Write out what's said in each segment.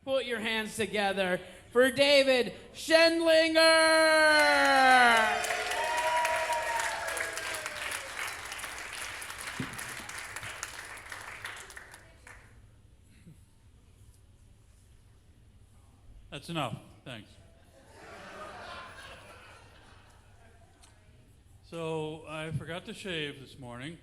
Put your hands together for David Schendlinger! That's enough. Thanks. So I forgot to shave this morning.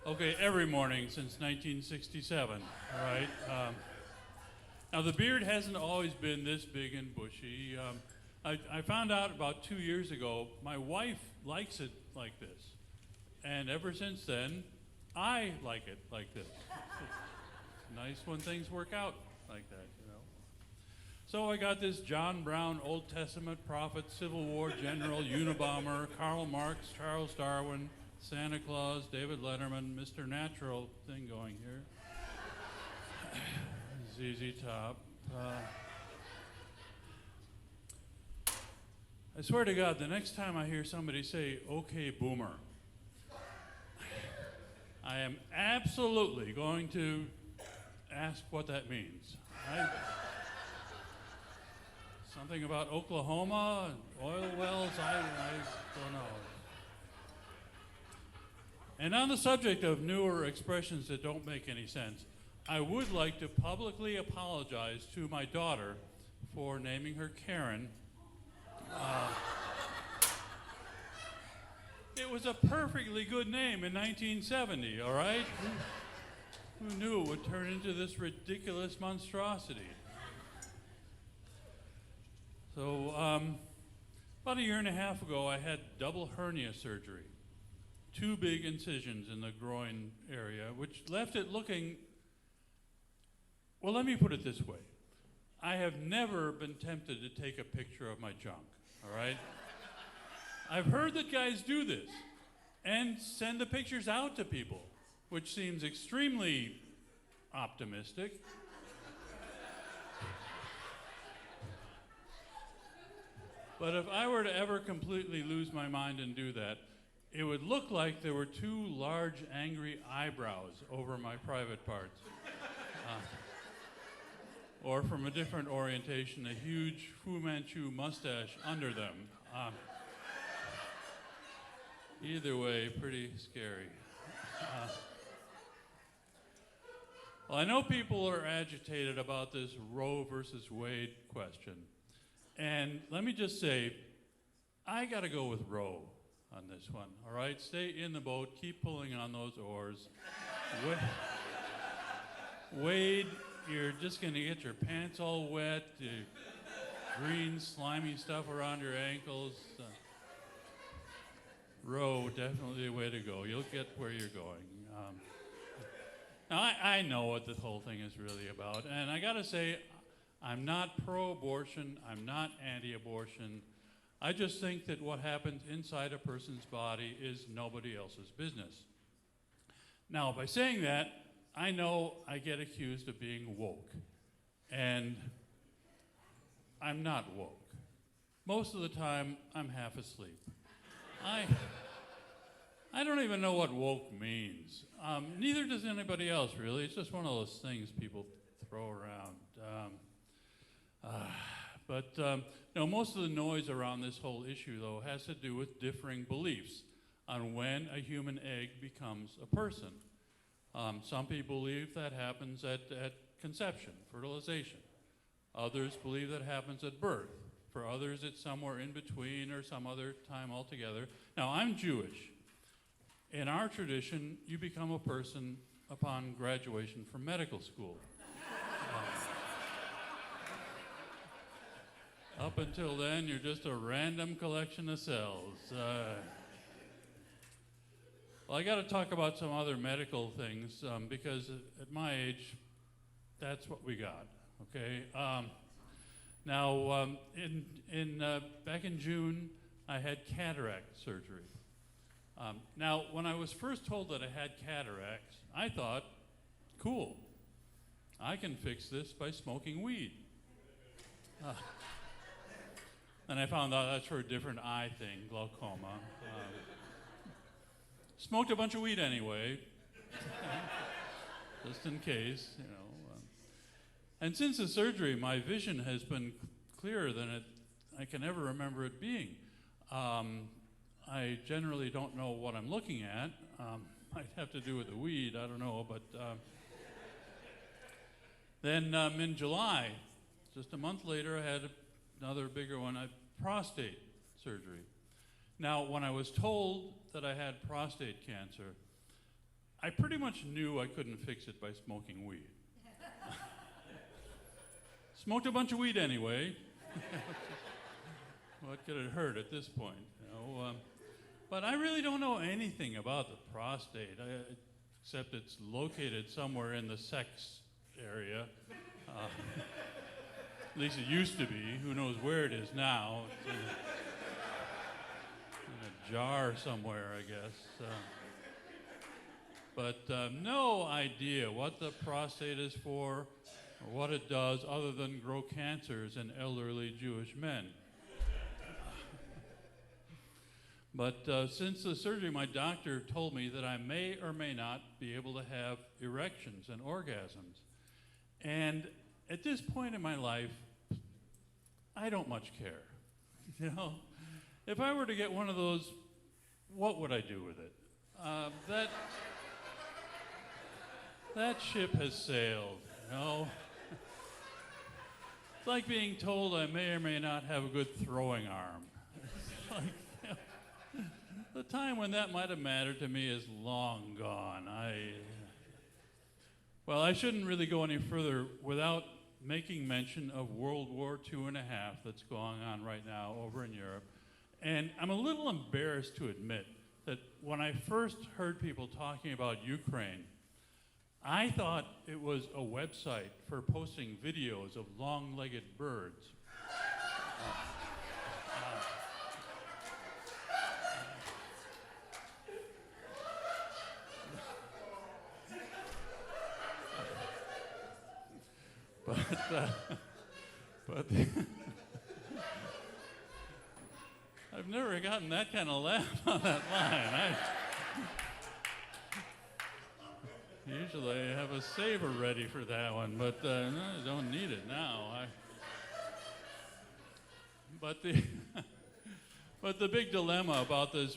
Okay, every morning since 1967, all right? Now, the beard hasn't always been this big and bushy. I found out about 2 years ago, my wife likes it like this. And ever since then, I like it like this. It's nice when things work out like that, you know. So I got this John Brown, Old Testament prophet, Civil War general, Unabomber, Karl Marx, Charles Darwin, Santa Claus, David Letterman, Mr. Natural thing going here. ZZ Top. I swear to God, the next time I hear somebody say, "Okay, boomer," I am absolutely going to ask what that means. Something about Oklahoma, oil wells, I don't know. And on the subject of newer expressions that don't make any sense, I would like to publicly apologize to my daughter for naming her Karen. It was a perfectly good name in 1970, all right? Who knew it would turn into this ridiculous monstrosity? So, about a year and a half ago, I had double hernia surgery. 2 big incisions in the groin area, which left it looking, well, let me put it this way. I have never been tempted to take a picture of my junk, all right? I've heard that guys do this and send the pictures out to people, which seems extremely optimistic. But if I were to ever completely lose my mind and do that, it would look like there were 2 large, angry eyebrows over my private parts. Or from a different orientation, a huge Fu Manchu mustache under them. Either way, pretty scary. Well, I know people are agitated about this Roe versus Wade question. And let me just say, I gotta go with Roe on this one, all right? Stay in the boat, keep pulling on those oars. Wade, you're just gonna get your pants all wet, green, slimy stuff around your ankles. Roe, definitely the way to go. You'll get where you're going. Now, I know what this whole thing is really about, and I gotta say, I'm not pro-abortion, I'm not anti-abortion. I just think that what happens inside a person's body is nobody else's business. Now, by saying that, I know I get accused of being woke, and I'm not woke. Most of the time, I'm half asleep. I don't even know what woke means. Neither does anybody else, really. It's just one of those things people throw around. Most of the noise around this whole issue, though, has to do with differing beliefs on when a human egg becomes a person. Some people believe that happens at conception, fertilization. Others believe that happens at birth. For others, it's somewhere in between or some other time altogether. Now, I'm Jewish. In our tradition, you become a person upon graduation from medical school. Up until then, you're just a random collection of cells. Well, I got to talk about some other medical things because at my age, that's what we got. Okay. Back in June, I had cataract surgery. Now, when I was first told that I had cataracts, I thought, cool, I can fix this by smoking weed. And I found out that's for a different eye thing, glaucoma. Smoked a bunch of weed anyway. just in case, you know. And since the surgery, my vision has been clearer than I can ever remember it being. I generally don't know what I'm looking at. Might have to do with the weed, I don't know, but then in July, just a month later, I had another bigger one, prostate surgery. Now, when I was told that I had prostate cancer, I pretty much knew I couldn't fix it by smoking weed. Smoked a bunch of weed anyway. What could it hurt at this point? You know? But I really don't know anything about the prostate, except it's located somewhere in the sex area. At least it used to be. Who knows where it is now? It's in a jar somewhere, I guess. But no idea what the prostate is for or what it does other than grow cancers in elderly Jewish men. But since the surgery, my doctor told me that I may or may not be able to have erections and orgasms. And at this point in my life, I don't much care. You know, if I were to get one of those, what would I do with it? That ship has sailed, you know. It's like being told I may or may not have a good throwing arm. It's like, you know, the time when that might have mattered to me is long gone. Well, I shouldn't really go any further without making mention of World War II that's going on right now over in Europe. And I'm a little embarrassed to admit that when I first heard people talking about Ukraine, I thought it was a website for posting videos of long-legged birds. But I've never gotten that kind of laugh on that line. Usually I have a saver ready for that one, but no, I don't need it now. But the big dilemma about the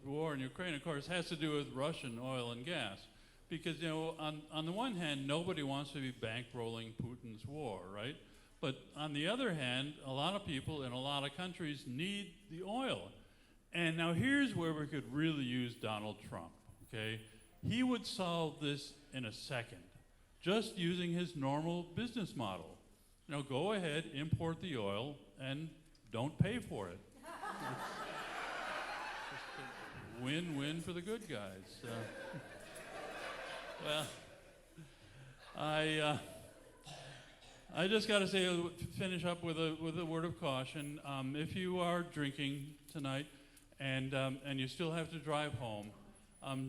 war in Ukraine, of course, has to do with Russian oil and gas. Because, you know, on the one hand, nobody wants to be bankrolling Putin's war, right? But on the other hand, a lot of people in a lot of countries need the oil. And now here's where we could really use Donald Trump, okay? He would solve this in a second, just using his normal business model. You know, go ahead, import the oil, and don't pay for it. Just a win-win for the good guys. Well, I just got to say, finish up with a word of caution. If you are drinking tonight and you still have to drive home,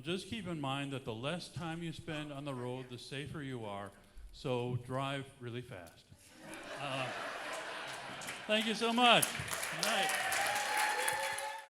just keep in mind that the less time you spend on the road, the safer you are. So drive really fast. Thank you so much. Good night.